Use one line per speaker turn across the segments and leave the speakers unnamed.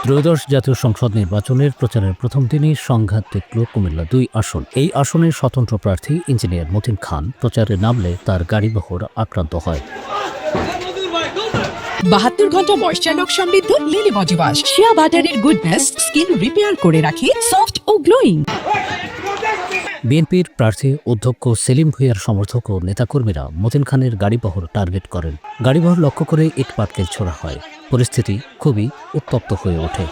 ত্রয়োদশ জাতীয় সংসদ নির্বাচনের প্রচারের প্রথম দিনই সংঘাত দেখল কুমিল্লা ২ আসন। এই আসনের স্বতন্ত্র প্রার্থী ইঞ্জিনিয়ার মতিন খান প্রচারে নামলে তার গাড়িবহর আক্রান্ত হয়।
৭২ ঘন্টা ময়েশ্চার সমৃদ্ধ লিলি বডি ওয়াশ, শিয়া বাটারের গুডনেস স্কিন রিপেয়ার করে রাখে সফট ও গ্লোয়িং।
বিএনপির প্রার্থী অধ্যক্ষ সেলিম ভূঁইয়ার সমর্থক ও নেতাকর্মীরা মতিন খানের গাড়িবহর টার্গেট করেন। গাড়িবহর লক্ষ্য করে ইট পাটকেল ছোড়া হয়। পরিস্থিতি খুবই উত্তপ্ত হয়ে ওঠে।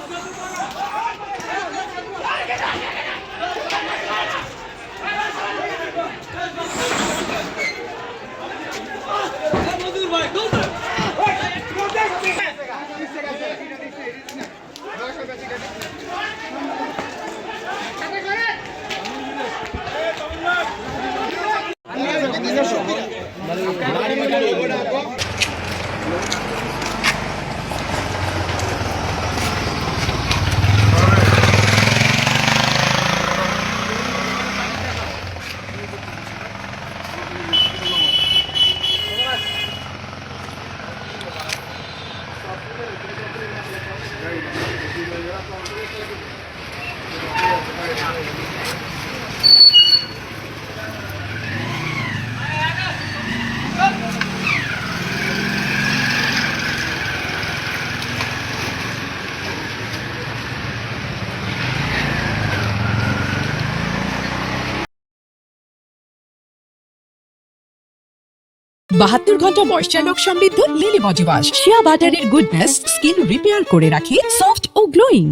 বাহাত্তর ঘন্টা ময়েশ্চার সমৃদ্ধ লিলি বডি ওয়াশ, শিয়া বাটারের গুডনেস স্কিন রিপেয়ার করে রাখে সফট ও গ্লোয়িং।